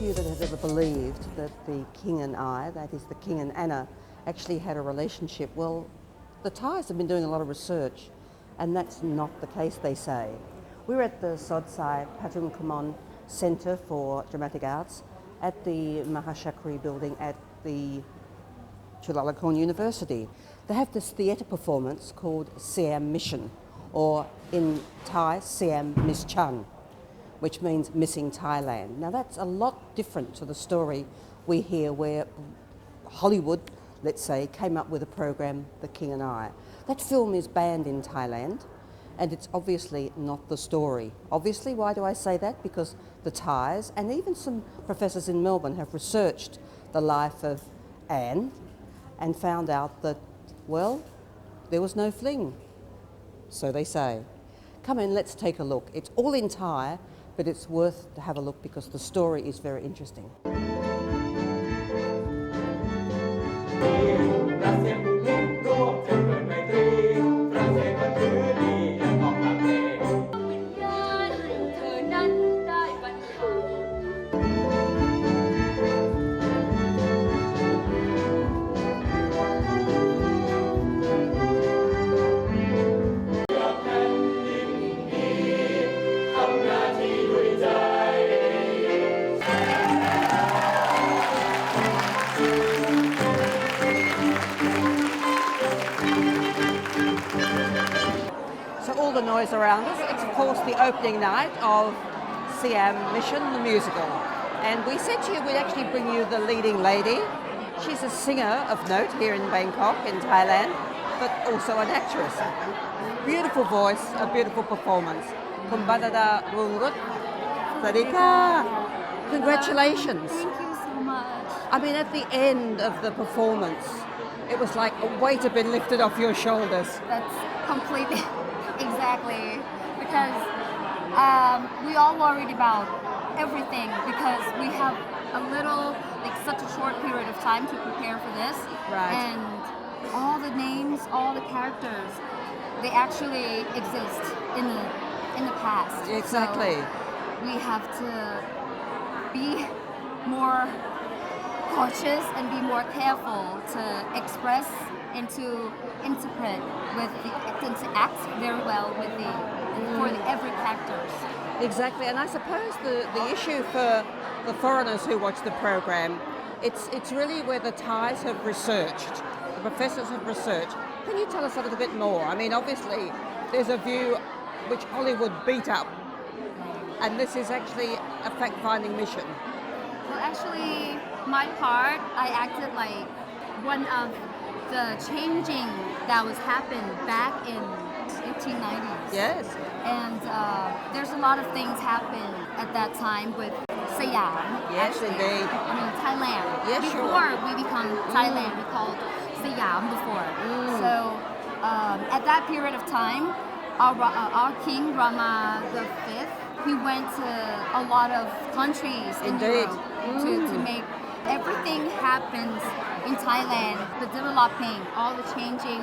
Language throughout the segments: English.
few that have ever believed that the king and I, that is the king and Anna, actually had a relationship. Well, the Thais have been doing a lot of research, and that's not the case, they say. We're at the Sodsai Patum Kumon Centre for Dramatic Arts at the Mahashakri building at the Chulalongkorn University. They have this theatre performance called Siam Mission, or in Thai, Siam Mischan, which means missing Thailand. Now that's a lot different to the story we hear where Hollywood, let's say, came up with a program, The King and I. That film is banned in Thailand, and it's obviously not the story. Obviously, why do I say that? Because the Thais, and even some professors in Melbourne, have researched the life of Anne and found out that, well, there was no fling. So they say. Come in, let's take a look. It's all in Thai, but it's worth to have a look because the story is very interesting. All the noise around us. It's of course the opening night of Siam Mission, the musical. And we said to you we'd actually bring you the leading lady. She's a singer of note here in Bangkok, in Thailand, but also an actress. Beautiful voice, a beautiful performance. Kumbadada Rurut Sadika. Congratulations. Thank you so much. I mean, at the end of the performance, it was like a weight had been lifted off your shoulders. That's completely, exactly, because we all worried about everything because we have a little, like such a short period of time to prepare for this. Right. And all the names, all the characters, they actually exist in the past. Exactly. So we have to be more cautious and be more careful to express and to interpret with to act very well with every characters. Exactly, and I suppose the issue for the foreigners who watch the program, it's really where the Thais have researched, the professors have researched. Can you tell us a little bit more? I mean, obviously, there's a view which Hollywood beat up, and this is actually a fact-finding mission. Well, actually, my part, I acted like one of the changing that was happened back in 1890s. Yes. And there's a lot of things happen at that time with Siam. Yes, actually. indeed. I mean, Thailand. Yes, before we become Thailand, we called Siam before. So at that period of time, our king Rama V, he went to a lot of countries in Indeed. Europe to make everything happens in Thailand, the developing, all the changing,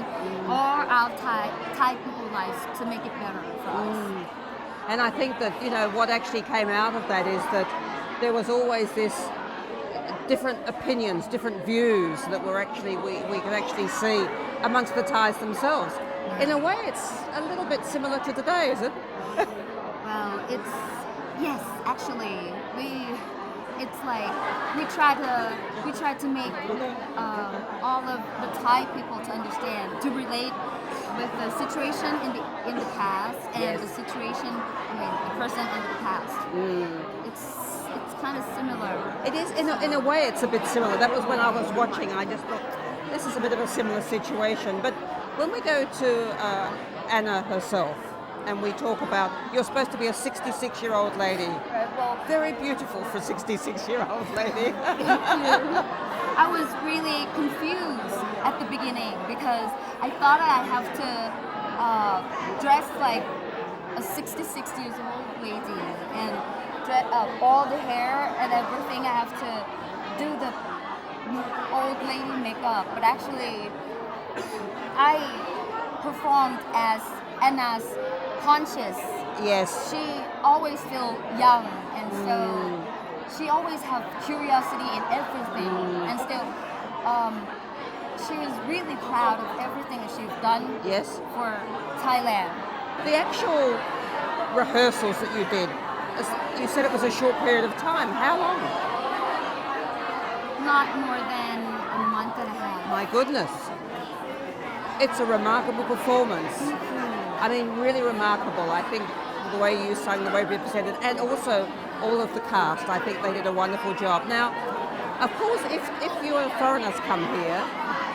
all our Thai people's lives to make it better for us. And I think that, you know, what actually came out of that is that there was always this different opinions, different views that were actually, we could actually see amongst the Thais themselves. In a way, it's a little bit similar to today, is it? Well, yes, actually, it's like we try to make all of the Thai people to understand, to relate with the situation in the past and the situation, the present and the past. It's kind of similar. It is, in a way, it's a bit similar. That was when I was watching, I just thought, this is a bit of a similar situation. But when we go to Anna herself, and we talk about, you're supposed to be a 66-year-old lady. Right, well, very beautiful for a 66-year-old lady. I was really confused at the beginning because I thought I have to dress like a 66 years old lady and dress up all the hair and everything. I have to do the old lady makeup, but actually I performed as Anna's conscious. Yes. She always feel young and so she always have curiosity in everything, and still, she was really proud of everything that she's done Yes. for Thailand. The actual rehearsals that you did, you said it was a short period of time. How long? Not more than a month and a half. My goodness. It's a remarkable performance. I mean, really remarkable. I think the way you sang, the way you presented, and also all of the cast, I think they did a wonderful job. Now, of course, if your foreigners come here,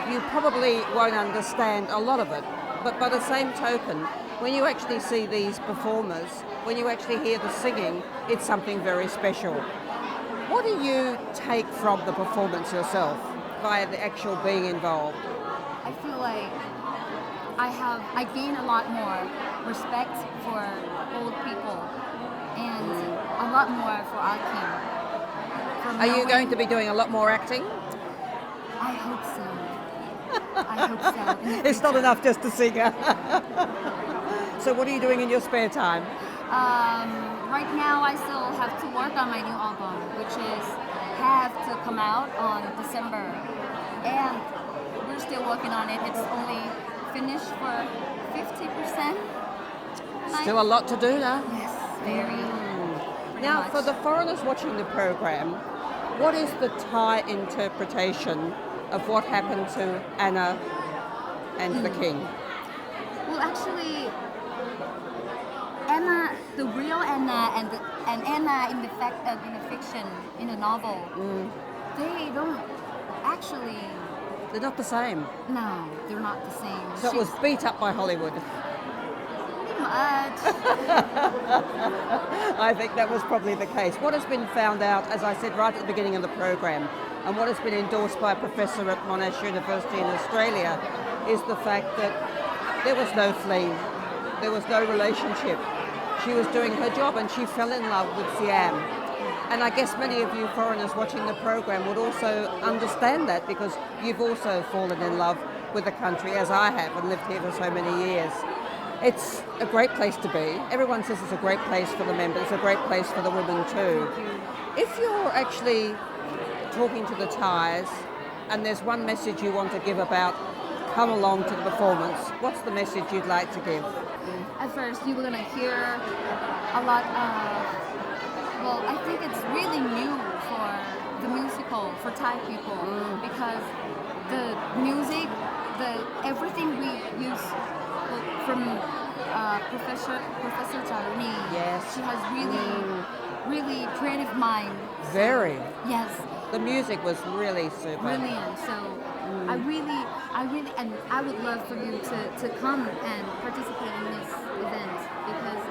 you probably won't understand a lot of it. But by the same token, when you actually see these performers, when you actually hear the singing, it's something very special. What do you take from the performance yourself by the actual being involved? I feel like I gain a lot more respect for old people and a lot more for our king. Are you going to be doing a lot more acting? I hope so. I hope so. It's not enough just to sing. So what are you doing in your spare time? Right now I still have to work on my new album, which is have to come out on December. And we're still working on it. It's only finished for 50%. Still a lot to do now. Yes, very. Now, much. for the foreigners watching the program, what is the Thai interpretation of what happened to Anna and the king? Well, actually, Anna, the real Anna and Anna in the fiction, in the novel, they don't actually. They're not the same. No, they're not the same. So it was beat up by Hollywood. Pretty much. I think that was probably the case. What has been found out, as I said right at the beginning of the program, and what has been endorsed by a professor at Monash University in Australia, is the fact that there was no fling, there was no relationship. She was doing her job and she fell in love with Siam. And I guess many of you foreigners watching the program would also understand that, because you've also fallen in love with the country, as I have, and lived here for so many years. It's a great place to be. Everyone says it's a great place for the men, but it's a great place for the women too. If you're actually talking to the Thais and there's one message you want to give about come along to the performance, what's the message you'd like to give? At first, you were gonna hear a lot of. Well, I think it's really new for the musical for Thai people because the music, everything we use from Professor Charuni. Yes. She has really creative mind. Very. Yes. The music was really super. Brilliant. So I really, and I would love for you to come and participate in this event because,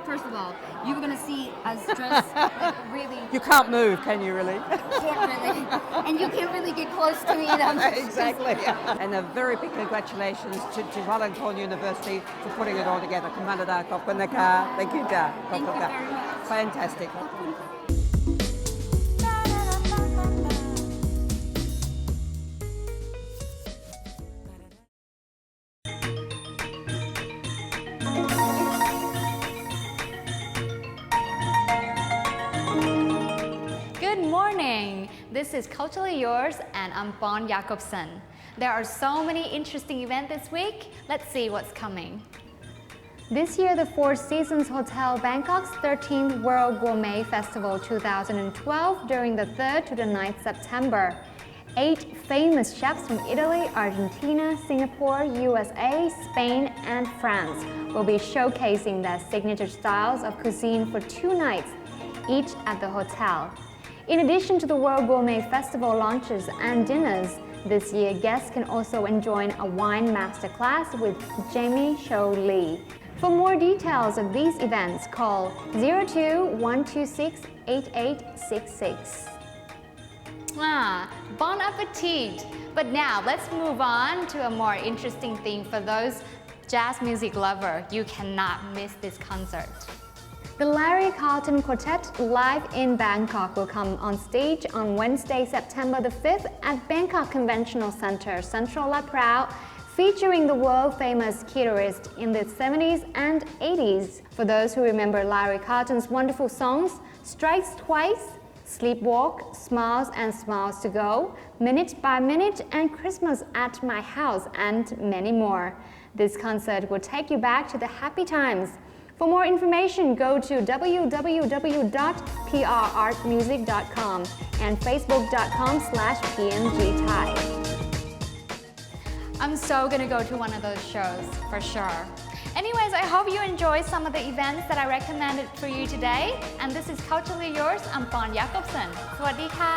first of all, you're gonna see us dressed really. You can't move, can you really? Can't really, and you can't really get close to me. Exactly. And a very big congratulations to Wellington University for putting it all together. Kamanada, Kopanaka. Thank you, Ja. Thank you very much. Fantastic. Good morning. This is Culturally Yours and I'm Bon Jacobson. There are so many interesting events this week. Let's see what's coming. This year, the Four Seasons Hotel Bangkok's 13th World Gourmet Festival 2012 during the 3rd to the 9th September. 8 famous chefs from Italy, Argentina, Singapore, USA, Spain, and France will be showcasing their signature styles of cuisine for 2 nights, each at the hotel. In addition to the World Gourmet Festival launches and dinners, this year guests can also enjoy a wine masterclass with Jamie Cho Lee. For more details of these events, call 02-126-8866. Bon appetit! But now let's move on to a more interesting thing for those jazz music lovers. You cannot miss this concert. The Larry Carlton Quartet live in Bangkok will come on stage on Wednesday, September the 5th at Bangkok Conventional Center, Central La Prao, featuring the world-famous guitarist in the 70s and 80s. For those who remember Larry Carlton's wonderful songs, Strikes Twice, Sleepwalk, Smiles and Smiles to Go, Minute by Minute, and Christmas at My House, and many more. This concert will take you back to the happy times. For more information, go to www.prartmusic.com and facebook.com/pmgthai. I'm so gonna go to one of those shows, for sure. Anyways, I hope you enjoyed some of the events that I recommended for you today. And this is Culturally Yours. I'm Pon Jacobsen. สวัสดีค่ะ